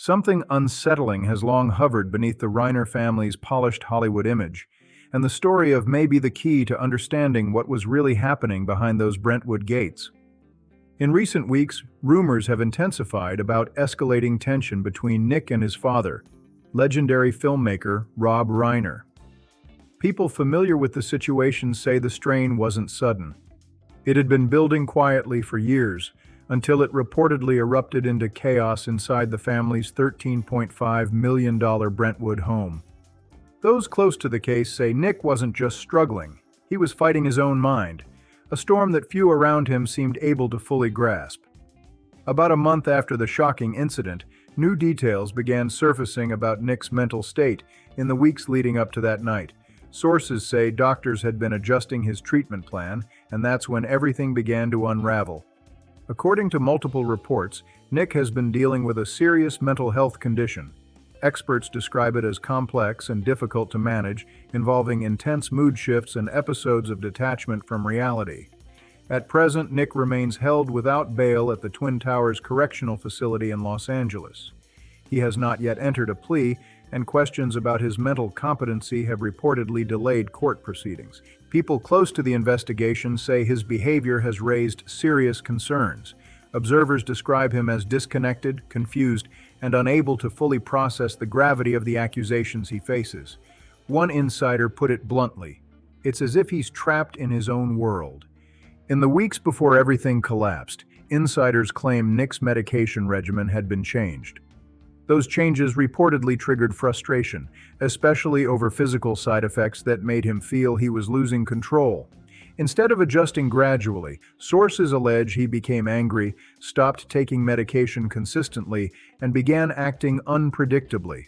Something unsettling has long hovered beneath the Reiner family's polished Hollywood image, and the story of may be the key to understanding what was really happening behind those Brentwood gates. In recent weeks, rumors have intensified about escalating tension between Nick and his father, legendary filmmaker Rob Reiner. People familiar with the situation say the strain wasn't sudden. It had been building quietly for years, until it reportedly erupted into chaos inside the family's $13.5 million Brentwood home. Those close to the case say Nick wasn't just struggling, he was fighting his own mind, a storm that few around him seemed able to fully grasp. About a month after the shocking incident, new details began surfacing about Nick's mental state in the weeks leading up to that night. Sources say doctors had been adjusting his treatment plan, and that's when everything began to unravel. According to multiple reports, Nick has been dealing with a serious mental health condition. Experts describe it as complex and difficult to manage, involving intense mood shifts and episodes of detachment from reality. At present, Nick remains held without bail at the Twin Towers Correctional Facility in Los Angeles. He has not yet entered a plea, and questions about his mental competency have reportedly delayed court proceedings. People close to the investigation say his behavior has raised serious concerns. Observers describe him as disconnected, confused, and unable to fully process the gravity of the accusations he faces. One insider put it bluntly, "It's as if he's trapped in his own world." In the weeks before everything collapsed, insiders claim Nick's medication regimen had been changed. Those changes reportedly triggered frustration, especially over physical side effects that made him feel he was losing control. Instead of adjusting gradually, sources allege he became angry, stopped taking medication consistently, and began acting unpredictably.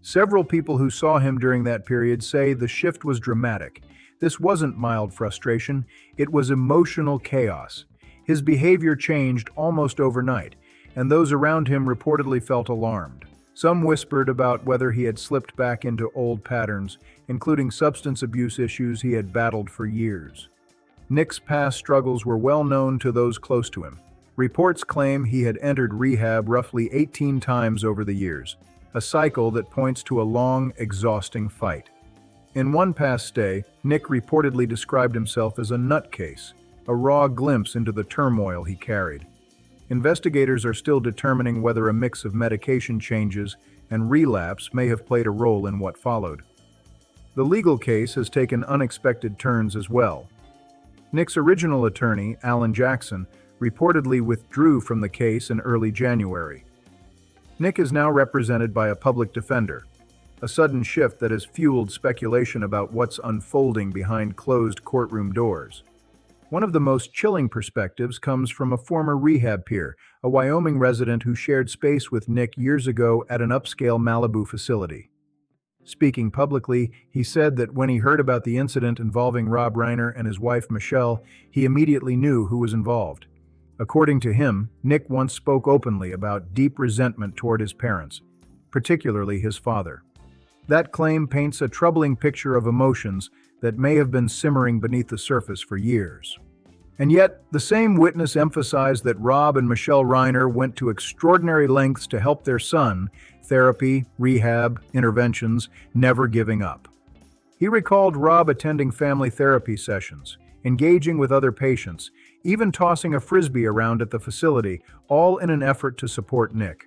Several people who saw him during that period say the shift was dramatic. This wasn't mild frustration, it was emotional chaos. His behavior changed almost overnight, and those around him reportedly felt alarmed. Some whispered about whether he had slipped back into old patterns, including substance abuse issues he had battled for years. Nick's past struggles were well known to those close to him. Reports claim he had entered rehab roughly 18 times over the years, a cycle that points to a long, exhausting fight. In one past stay, Nick reportedly described himself as a nutcase, a raw glimpse into the turmoil he carried. Investigators are still determining whether a mix of medication changes and relapse may have played a role in what followed. The legal case has taken unexpected turns as well. Nick's original attorney, Alan Jackson, reportedly withdrew from the case in early January. Nick is now represented by a public defender, a sudden shift that has fueled speculation about what's unfolding behind closed courtroom doors. One of the most chilling perspectives comes from a former rehab peer, a Wyoming resident who shared space with Nick years ago at an upscale Malibu facility. Speaking publicly, he said that when he heard about the incident involving Rob Reiner and his wife Michelle, he immediately knew who was involved. According to him, Nick once spoke openly about deep resentment toward his parents, particularly his father. That claim paints a troubling picture of emotions that may have been simmering beneath the surface for years. And yet, the same witness emphasized that Rob and Michelle Reiner went to extraordinary lengths to help their son, therapy, rehab, interventions, never giving up. He recalled Rob attending family therapy sessions, engaging with other patients, even tossing a frisbee around at the facility, all in an effort to support Nick.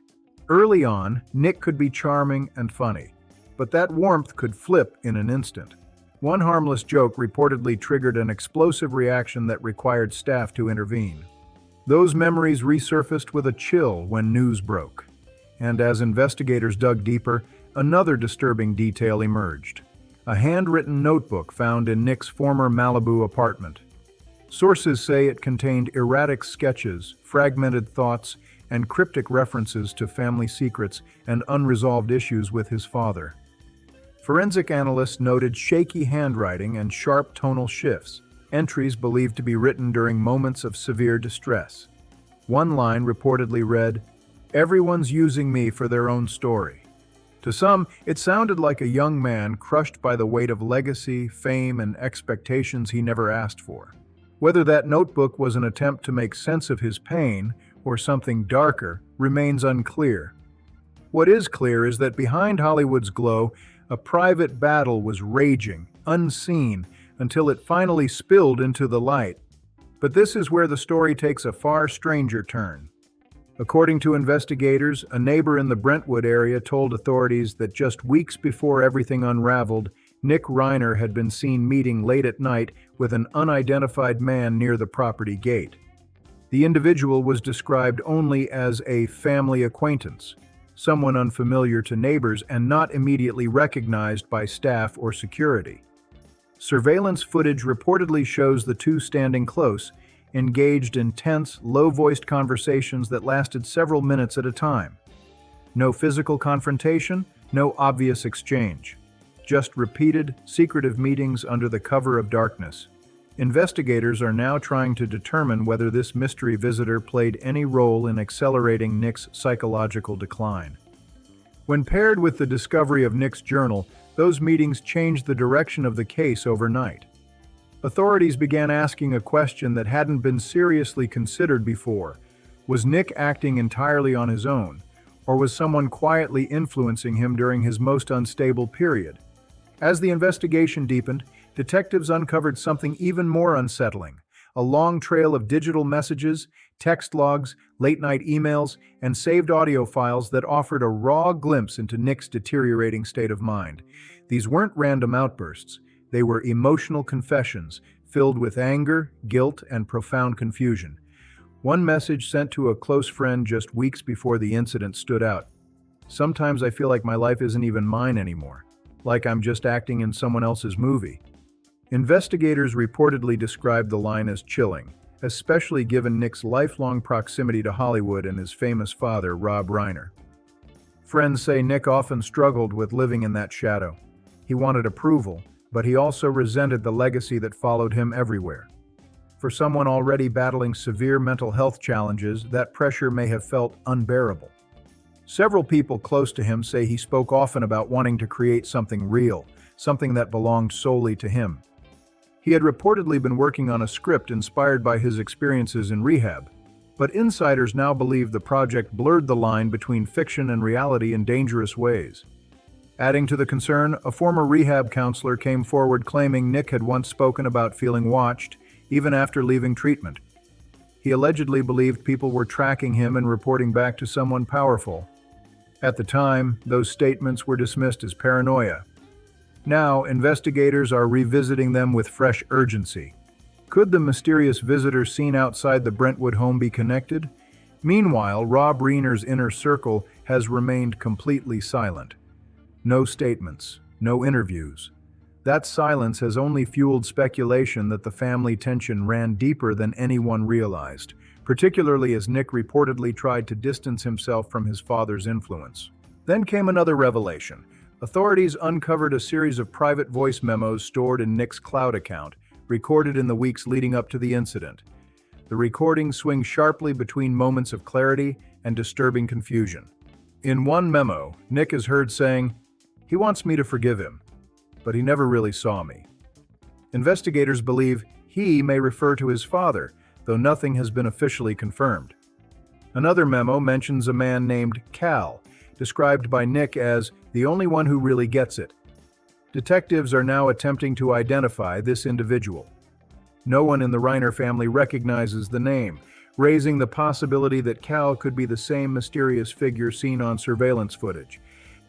Early on, Nick could be charming and funny, but that warmth could flip in an instant. One harmless joke reportedly triggered an explosive reaction that required staff to intervene. Those memories resurfaced with a chill when news broke. And as investigators dug deeper, another disturbing detail emerged: a handwritten notebook found in Nick's former Malibu apartment. Sources say it contained erratic sketches, fragmented thoughts, and cryptic references to family secrets and unresolved issues with his father. Forensic analysts noted shaky handwriting and sharp tonal shifts, entries believed to be written during moments of severe distress. One line reportedly read, "Everyone's using me for their own story." To some, it sounded like a young man crushed by the weight of legacy, fame, and expectations he never asked for. Whether that notebook was an attempt to make sense of his pain or something darker remains unclear. What is clear is that behind Hollywood's glow, a private battle was raging, unseen, until it finally spilled into the light. But this is where the story takes a far stranger turn. According to investigators, a neighbor in the Brentwood area told authorities that just weeks before everything unraveled, Nick Reiner had been seen meeting late at night with an unidentified man near the property gate. The individual was described only as a family acquaintance, someone unfamiliar to neighbors and not immediately recognized by staff or security. Surveillance footage reportedly shows the two standing close, engaged in tense, low-voiced conversations that lasted several minutes at a time. No physical confrontation, no obvious exchange. Just repeated, secretive meetings under the cover of darkness. Investigators are now trying to determine whether this mystery visitor played any role in accelerating Nick's psychological decline. When paired with the discovery of Nick's journal, those meetings changed the direction of the case overnight. Authorities began asking a question that hadn't been seriously considered before. Was Nick acting entirely on his own, or was someone quietly influencing him during his most unstable period? As the investigation deepened, detectives uncovered something even more unsettling: a long trail of digital messages, text logs, late-night emails, and saved audio files that offered a raw glimpse into Nick's deteriorating state of mind. These weren't random outbursts. They were emotional confessions, filled with anger, guilt, and profound confusion. One message sent to a close friend just weeks before the incident stood out. "Sometimes I feel like my life isn't even mine anymore, like I'm just acting in someone else's movie." Investigators reportedly described the line as chilling, especially given Nick's lifelong proximity to Hollywood and his famous father, Rob Reiner. Friends say Nick often struggled with living in that shadow. He wanted approval, but he also resented the legacy that followed him everywhere. For someone already battling severe mental health challenges, that pressure may have felt unbearable. Several people close to him say he spoke often about wanting to create something real, something that belonged solely to him. He had reportedly been working on a script inspired by his experiences in Rehab, but insiders now believe the project blurred the line between fiction and reality in dangerous ways. Adding to the concern, a former rehab counselor came forward claiming Nick had once spoken about feeling watched, even after leaving treatment. He allegedly believed people were tracking him and reporting back to someone powerful. At the time, those statements were dismissed as paranoia. Now, investigators are revisiting them with fresh urgency. Could the mysterious visitor seen outside the Brentwood home be connected? Meanwhile, Rob Reiner's inner circle has remained completely silent. No statements, no interviews. That silence has only fueled speculation that the family tension ran deeper than anyone realized, particularly as Nick reportedly tried to distance himself from his father's influence. Then came another revelation. Authorities uncovered a series of private voice memos stored in Nick's cloud account, recorded in the weeks leading up to the incident. The recordings swing sharply between moments of clarity and disturbing confusion. In one memo, Nick is heard saying, "He wants me to forgive him, but he never really saw me." Investigators believe he may refer to his father, though nothing has been officially confirmed. Another memo mentions a man named Cal, described by Nick as the only one who really gets it. Detectives are now attempting to identify this individual. No one in the Reiner family recognizes the name, raising the possibility that Cal could be the same mysterious figure seen on surveillance footage.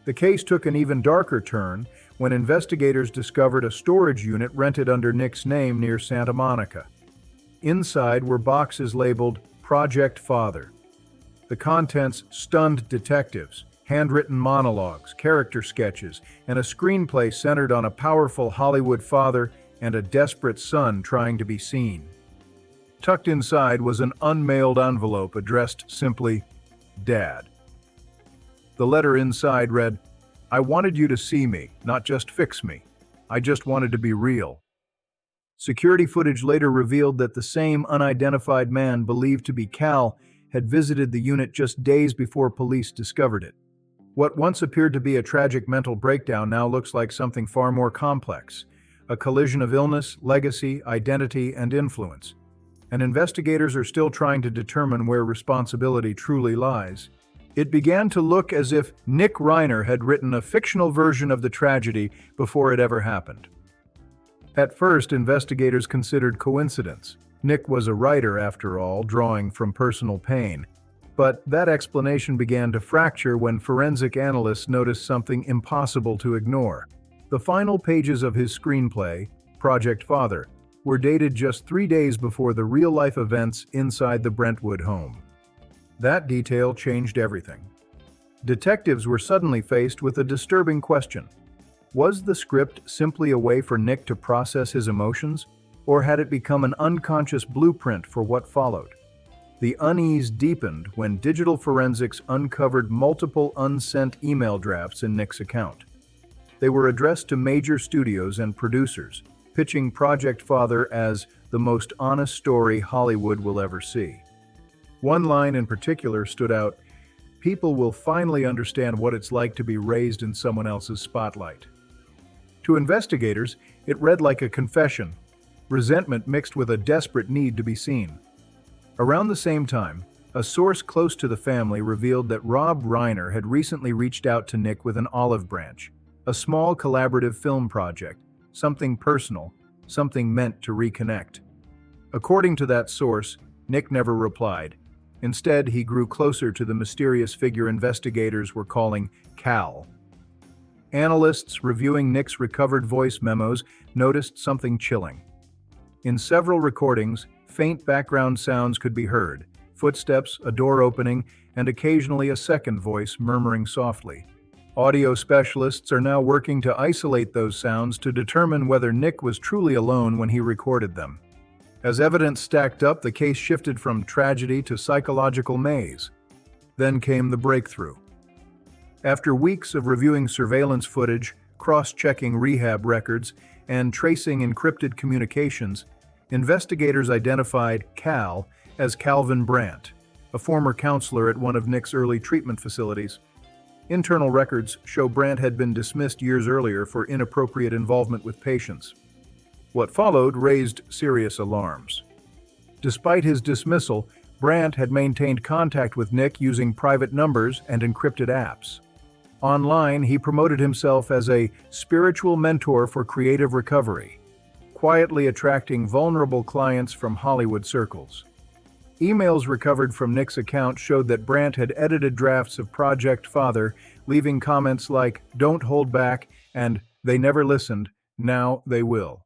The case took an even darker turn when investigators discovered a storage unit rented under Nick's name near Santa Monica. Inside were boxes labeled Project Father. The contents stunned detectives: handwritten monologues, character sketches, and a screenplay centered on a powerful Hollywood father and a desperate son trying to be seen. Tucked inside was an unmailed envelope addressed simply, "Dad." The letter inside read, "I wanted you to see me, not just fix me. I just wanted to be real." Security footage later revealed that the same unidentified man believed to be Cal had visited the unit just days before police discovered it. What once appeared to be a tragic mental breakdown now looks like something far more complex, a collision of illness, legacy, identity, and influence. And investigators are still trying to determine where responsibility truly lies. It began to look as if Nick Reiner had written a fictional version of the tragedy before it ever happened. At first, investigators considered coincidence. Nick was a writer, after all, drawing from personal pain. But that explanation began to fracture when forensic analysts noticed something impossible to ignore. The final pages of his screenplay, Project Father, were dated just 3 days before the real-life events inside the Brentwood home. That detail changed everything. Detectives were suddenly faced with a disturbing question. Was the script simply a way for Nick to process his emotions, or had it become an unconscious blueprint for what followed? The unease deepened when digital forensics uncovered multiple unsent email drafts in Nick's account. They were addressed to major studios and producers, pitching Project Father as the most honest story Hollywood will ever see. One line in particular stood out: "People will finally understand what it's like to be raised in someone else's spotlight." To investigators, it read like a confession, resentment mixed with a desperate need to be seen. Around the same time, a source close to the family revealed that Rob Reiner had recently reached out to Nick with an olive branch, a small collaborative film project, something personal, something meant to reconnect. According to that source, Nick never replied. Instead, he grew closer to the mysterious figure investigators were calling Cal. Analysts reviewing Nick's recovered voice memos noticed something chilling. In several recordings, faint background sounds could be heard: footsteps, a door opening, and occasionally a second voice murmuring softly. Audio specialists are now working to isolate those sounds to determine whether Nick was truly alone when he recorded them. As evidence stacked up, the case shifted from tragedy to psychological maze. Then came the breakthrough. After weeks of reviewing surveillance footage, cross-checking rehab records, and tracing encrypted communications, investigators identified Cal as Calvin Brandt, a former counselor at one of Nick's early treatment facilities. Internal records show Brandt had been dismissed years earlier for inappropriate involvement with patients. What followed raised serious alarms. Despite his dismissal, Brandt had maintained contact with Nick using private numbers and encrypted apps. Online, he promoted himself as a spiritual mentor for creative recovery, quietly attracting vulnerable clients from Hollywood circles. Emails recovered from Nick's account showed that Brandt had edited drafts of Project Father, leaving comments like "Don't hold back" and "They never listened, now they will."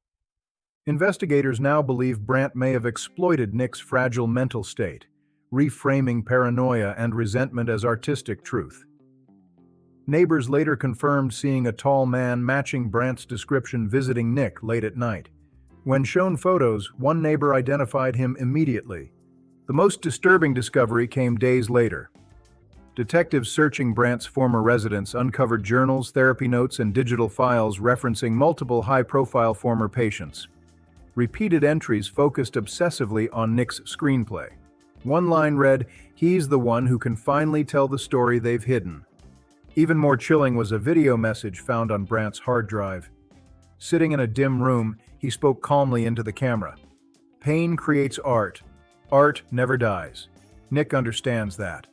Investigators now believe Brandt may have exploited Nick's fragile mental state, reframing paranoia and resentment as artistic truth. Neighbors later confirmed seeing a tall man matching Brandt's description visiting Nick late at night. When shown photos, one neighbor identified him immediately. The most disturbing discovery came days later. Detectives searching Brandt's former residence uncovered journals, therapy notes, and digital files referencing multiple high-profile former patients. Repeated entries focused obsessively on Nick's screenplay. One line read, "He's the one who can finally tell the story they've hidden." Even more chilling was a video message found on Brandt's hard drive. Sitting in a dim room, he spoke calmly into the camera. "Pain creates art. Art never dies. Nick understands that."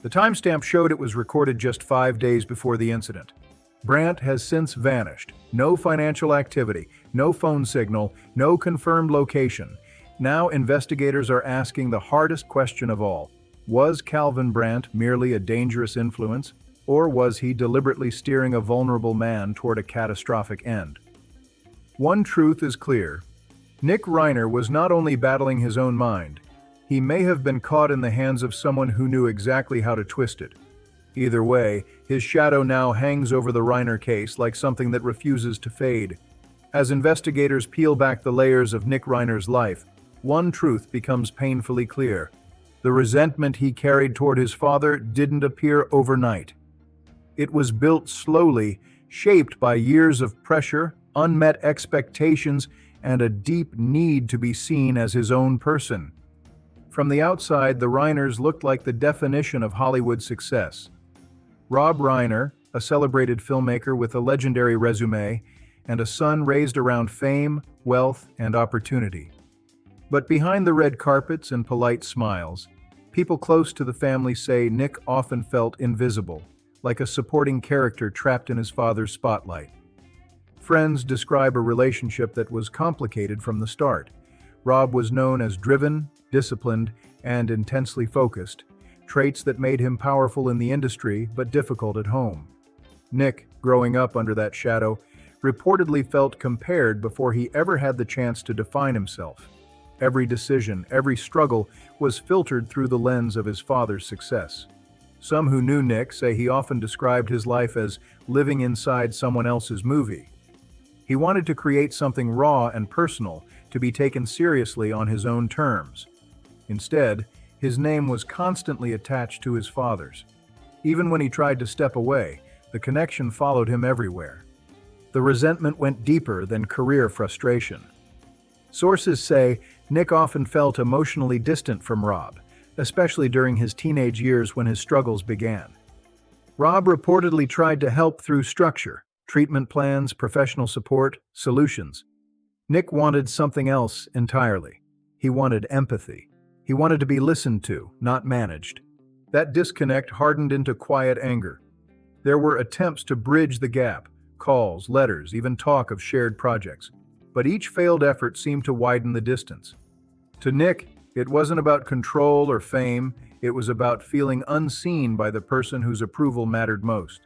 The timestamp showed it was recorded just 5 days before the incident. Brandt has since vanished. No financial activity, no phone signal, no confirmed location. Now investigators are asking the hardest question of all. Was Calvin Brandt merely a dangerous influence, or was he deliberately steering a vulnerable man toward a catastrophic end? One truth is clear. Nick Reiner was not only battling his own mind, he may have been caught in the hands of someone who knew exactly how to twist it. Either way, his shadow now hangs over the Reiner case like something that refuses to fade. As investigators peel back the layers of Nick Reiner's life, one truth becomes painfully clear. The resentment he carried toward his father didn't appear overnight. It was built slowly, shaped by years of pressure, unmet expectations, and a deep need to be seen as his own person. From the outside, the Reiners looked like the definition of Hollywood success. Rob Reiner, a celebrated filmmaker with a legendary resume, and a son raised around fame, wealth, and opportunity. But behind the red carpets and polite smiles, People close to the family say Nick often felt invisible, like a supporting character trapped in his father's spotlight. Friends describe a relationship that was complicated from the start. Rob was known as driven, disciplined, and intensely focused, traits that made him powerful in the industry but difficult at home. Nick, growing up under that shadow, reportedly felt compared before he ever had the chance to define himself. Every decision, every struggle was filtered through the lens of his father's success. Some who knew Nick say he often described his life as living inside someone else's movie. He wanted to create something raw and personal, to be taken seriously on his own terms. Instead, his name was constantly attached to his father's. Even when he tried to step away, the connection followed him everywhere. The resentment went deeper than career frustration. Sources say Nick often felt emotionally distant from Rob, especially during his teenage years when his struggles began. Rob reportedly tried to help through structure, treatment plans, professional support, solutions. Nick wanted something else entirely. He wanted empathy. He wanted to be listened to, not managed. That disconnect hardened into quiet anger. There were attempts to bridge the gap, calls, letters, even talk of shared projects. But each failed effort seemed to widen the distance. To Nick, it wasn't about control or fame, it was about feeling unseen by the person whose approval mattered most.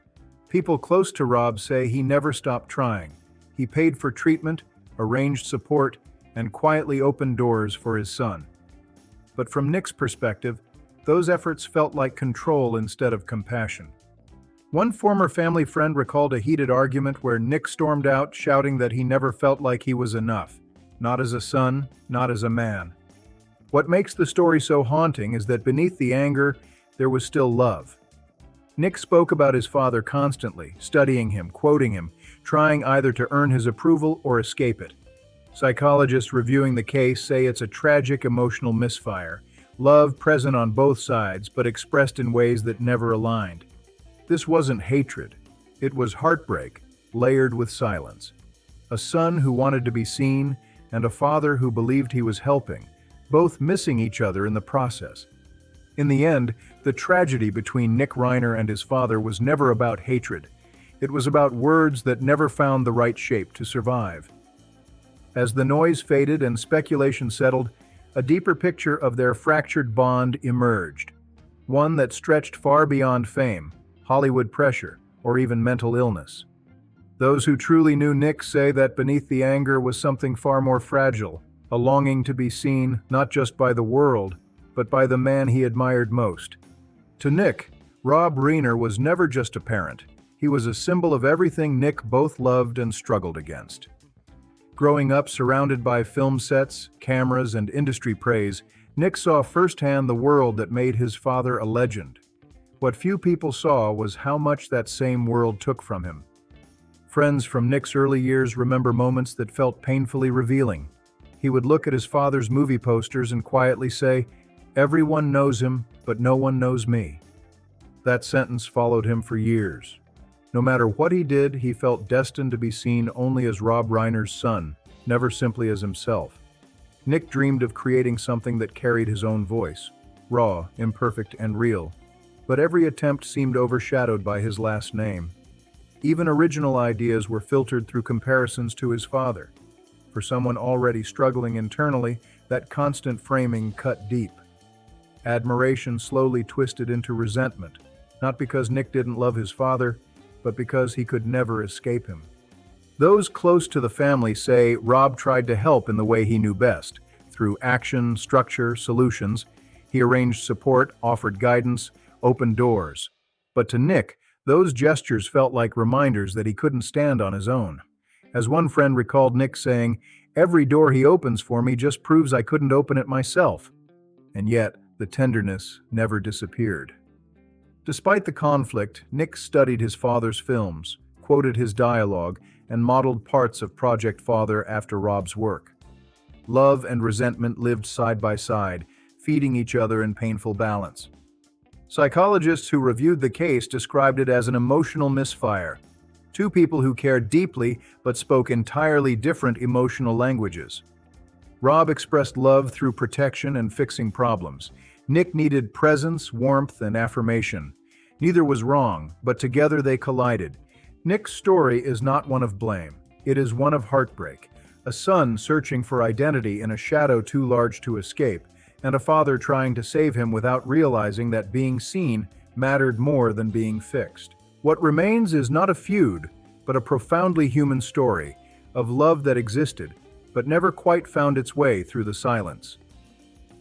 People close to Rob say he never stopped trying. He paid for treatment, arranged support, and quietly opened doors for his son. But from Nick's perspective, those efforts felt like control instead of compassion. One former family friend recalled a heated argument where Nick stormed out, shouting that he never felt like he was enough, not as a son, not as a man. What makes the story so haunting is that beneath the anger, there was still love. Nick spoke about his father constantly, studying him, quoting him, trying either to earn his approval or escape it. Psychologists reviewing the case say it's a tragic emotional misfire, love present on both sides but expressed in ways that never aligned. This wasn't hatred, it was heartbreak, layered with silence. A son who wanted to be seen, and a father who believed he was helping, both missing each other in the process. In the end, the tragedy between Nick Reiner and his father was never about hatred. It was about words that never found the right shape to survive. As the noise faded and speculation settled, a deeper picture of their fractured bond emerged. One that stretched far beyond fame, Hollywood pressure, or even mental illness. Those who truly knew Nick say that beneath the anger was something far more fragile, a longing to be seen not just by the world, but by the man he admired most. To Nick, Rob Reiner was never just a parent. He was a symbol of everything Nick both loved and struggled against. Growing up surrounded by film sets, cameras, and industry praise, Nick saw firsthand the world that made his father a legend. What few people saw was how much that same world took from him. Friends from Nick's early years remember moments that felt painfully revealing. He would look at his father's movie posters and quietly say, "Everyone knows him, but no one knows me." That sentence followed him for years. No matter what he did, he felt destined to be seen only as Rob Reiner's son, never simply as himself. Nick dreamed of creating something that carried his own voice, raw, imperfect, and real. But every attempt seemed overshadowed by his last name. Even original ideas were filtered through comparisons to his father. For someone already struggling internally, that constant framing cut deep. Admiration slowly twisted into resentment, not because Nick didn't love his father, but because he could never escape him. Those close to the family say Rob tried to help in the way he knew best, through action, structure, solutions. He arranged support, offered guidance, opened doors. But to Nick, those gestures felt like reminders that he couldn't stand on his own. As one friend recalled Nick saying, "Every door he opens for me just proves I couldn't open it myself." And yet, the tenderness never disappeared. Despite the conflict, Nick studied his father's films, quoted his dialogue, and modeled parts of Project Father after Rob's work. Love and resentment lived side by side, feeding each other in painful balance. Psychologists who reviewed the case described it as an emotional misfire. Two people who cared deeply but spoke entirely different emotional languages. Rob expressed love through protection and fixing problems. Nick needed presence, warmth, and affirmation. Neither was wrong, but together they collided. Nick's story is not one of blame. It is one of heartbreak. A son searching for identity in a shadow too large to escape, and a father trying to save him without realizing that being seen mattered more than being fixed. What remains is not a feud, but a profoundly human story of love that existed, but never quite found its way through the silence.